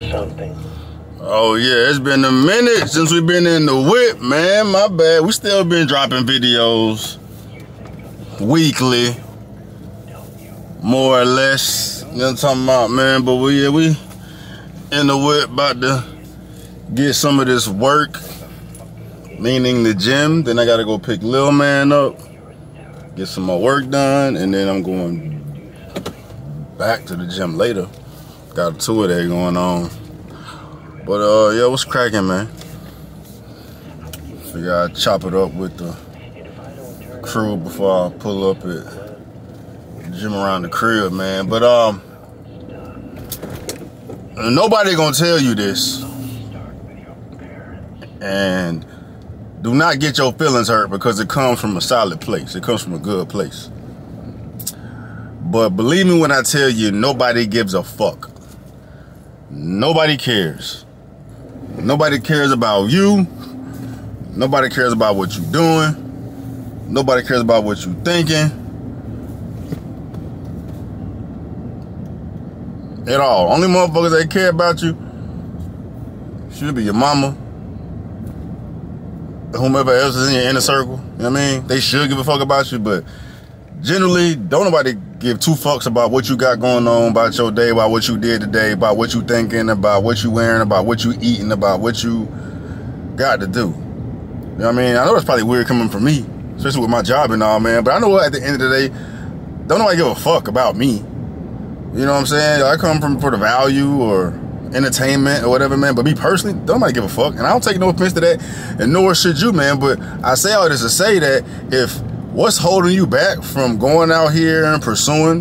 something. Oh yeah, it's been a minute since we've been in the whip, man. My bad. We still been dropping videos weekly, more or less. You know what I'm talking about, man? But we in the whip about to get some of this work, meaning the gym. Then I gotta go pick Lil Man up, get some more work done, and then I'm going back to the gym later. Got a tour day going on. But yeah, what's cracking, man? Figure I'd chop it up with the crew before I pull up at the gym around the crib, man. But nobody gonna tell you this, and do not get your feelings hurt because it comes from a solid place. It comes from a good place. But believe me when I tell you, nobody gives a fuck. Nobody cares. Nobody cares about you. Nobody cares about what you're doing. Nobody cares about what you're thinking. At all. Only motherfuckers that care about you should be your mama, whomever else is in your inner circle. You know what I mean? They should give a fuck about you, but generally, don't nobody give two fucks about what you got going on, about your day, about what you did today, about what you thinking, about what you wearing, about what you eating, about what you got to do. You know what I mean? I know that's probably weird coming from me, especially with my job and all, man, but I know at the end of the day, don't nobody give a fuck about me. You know what I'm saying? I come from for the value or entertainment or whatever, man, but me personally, don't nobody give a fuck, and I don't take no offense to that, and nor should you, man, but I say all this to say that if what's holding you back from going out here and pursuing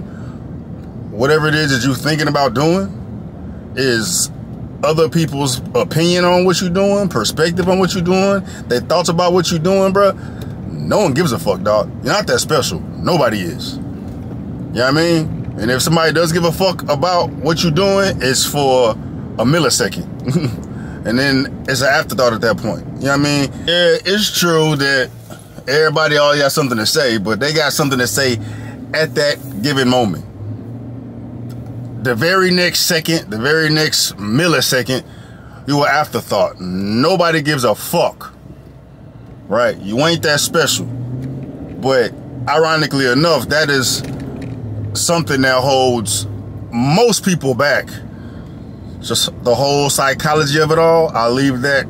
whatever it is that you're thinking about doing is other people's opinion on what you're doing, perspective on what you're doing, their thoughts about what you're doing, bro, no one gives a fuck, dog. You're not that special. Nobody is. You know what I mean? And if somebody does give a fuck about what you're doing, it's for a millisecond. And then it's an afterthought at that point. You know what I mean? Yeah, it's true that everybody always got something to say, but they got something to say at that given moment. The very next second, the very next millisecond, you were afterthought. Nobody gives a fuck, right? You ain't that special. But ironically enough, that is something that holds most people back. Just the whole psychology of it all, I'll leave that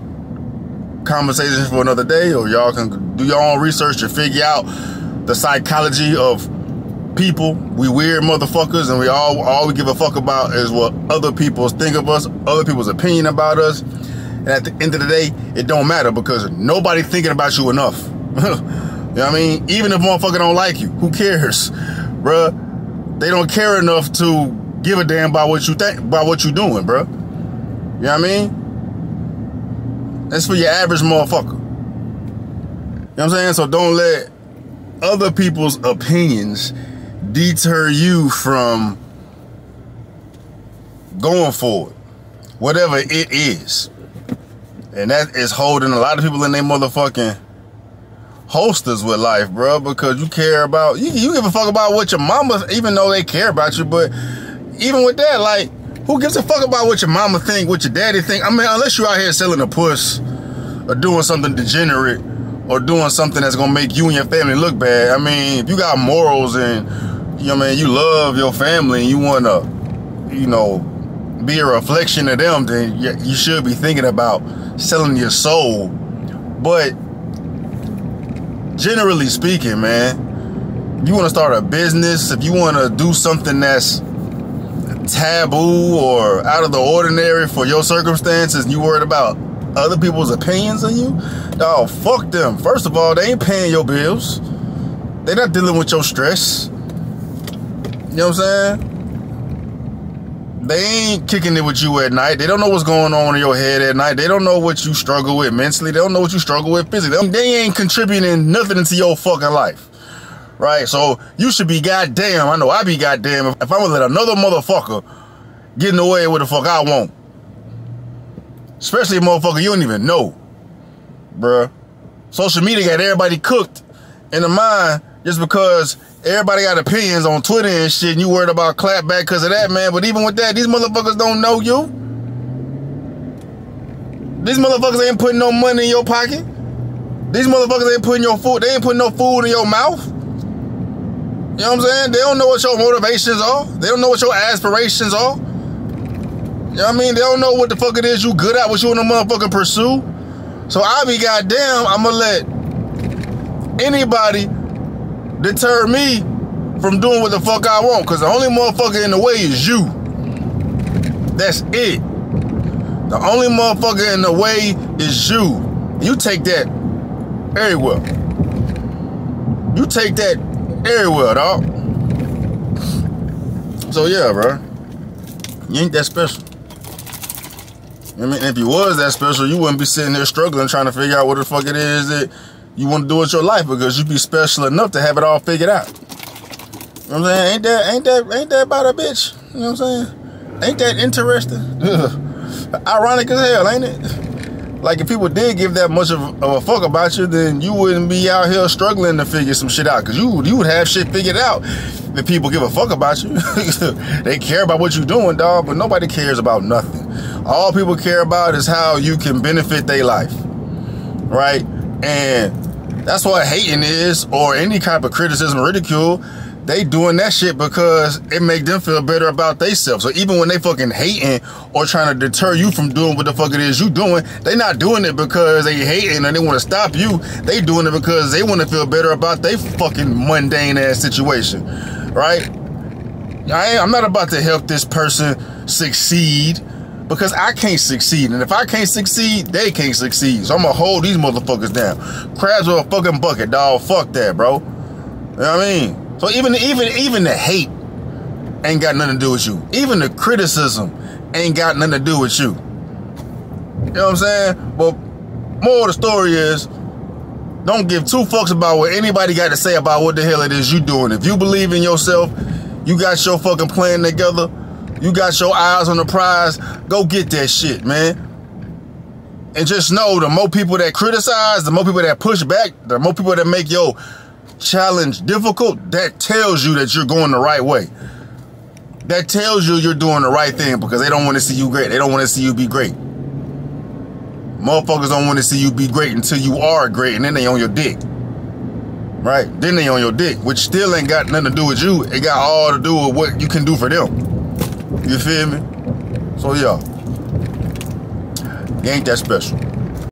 conversation for another day, or y'all can do your own research to figure out the psychology of people. We weird motherfuckers, and all we give a fuck about is what other people think of us, other people's opinion about us. And at the end of the day, it don't matter because nobody thinking about you enough. You know what I mean? Even if motherfucker don't like you, who cares, bruh? They don't care enough to give a damn about what you think, about what you doing, bruh. You know what I mean? That's for your average motherfucker. You know what I'm saying? So don't let other people's opinions deter you from going forward, whatever it is. And that is holding a lot of people in their motherfucking holsters with life, bro, because you care about, you give a fuck about what your mama, even though they care about you, but even with that, like, who gives a fuck about what your mama think, what your daddy think? I mean, unless you're out here selling a puss or doing something degenerate or doing something that's gonna make you and your family look bad. I mean, if you got morals and, you know what I mean, you love your family and you wanna, you know, be a reflection of them, then you should be thinking about selling your soul. But generally speaking, man, if you wanna start a business, if you wanna do something that's taboo or out of the ordinary for your circumstances, and you worried about other people's opinions on you, dog, fuck them. First of all, they ain't paying your bills. They not dealing with your stress. You know what I'm saying? They ain't kicking it with you at night. They don't know what's going on in your head at night. They don't know what you struggle with mentally. They don't know what you struggle with physically. They ain't contributing nothing into your fucking life. Right? So you should be goddamn, I know I be goddamn if I'm gonna let another motherfucker get in the way of what the fuck I want. Especially a motherfucker you don't even know. Bruh. Social media got everybody cooked in the mind just because everybody got opinions on Twitter and shit, and you worried about clapback because of that, man. But even with that, these motherfuckers don't know you. These motherfuckers ain't putting no money in your pocket. These motherfuckers ain't putting your food. They ain't putting no food in your mouth. You know what I'm saying? They don't know what your motivations are. They don't know what your aspirations are. You know what I mean? They don't know what the fuck it is you good at, what you want to motherfucking pursue. So I be goddamn, I'm gonna let anybody deter me from doing what the fuck I want. Because the only motherfucker in the way is you. That's it. The only motherfucker in the way is you. You take that everywhere. You take that everywhere, dog. So yeah, bro. You ain't that special. I mean, if you was that special, you wouldn't be sitting there struggling trying to figure out what the fuck it is that you want to do with your life, because you be special enough to have it all figured out. You know what I'm saying? Ain't that about a bitch? You know what I'm saying? Ain't that interesting? Ironic as hell, ain't it? Like, if people did give that much of a fuck about you, then you wouldn't be out here struggling to figure some shit out, because you would have shit figured out if people give a fuck about you. They care about what you're doing, dog, but nobody cares about nothing. All people care about is how you can benefit their life, right? And that's what hating is, or any type of criticism or ridicule. They doing that shit because it make them feel better about themselves. So even when they fucking hating or trying to deter you from doing what the fuck it is you doing, they not doing it because they hating and they want to stop you. They doing it because they want to feel better about their fucking mundane ass situation, right? I'm not about to help this person succeed, because I can't succeed. And if I can't succeed, they can't succeed. So I'm gonna hold these motherfuckers down. Crabs with a fucking bucket, dog. Fuck that, bro. You know what I mean? So even the hate ain't got nothing to do with you. Even the criticism ain't got nothing to do with you. You know what I'm saying? But more of the story is, don't give two fucks about what anybody got to say about what the hell it is you doing. If you believe in yourself, you got your fucking plan together, you got your eyes on the prize, go get that shit, man. And just know, the more people that criticize, the more people that push back, the more people that make your challenge difficult, that tells you that you're going the right way. That tells you you're doing the right thing, because they don't want to see you great. They don't want to see you be great. Motherfuckers don't want to see you be great until you are great, and then they on your dick. Right? Then they on your dick, which still ain't got nothing to do with you. It got all to do with what you can do for them. You feel me? So yeah, you ain't that special.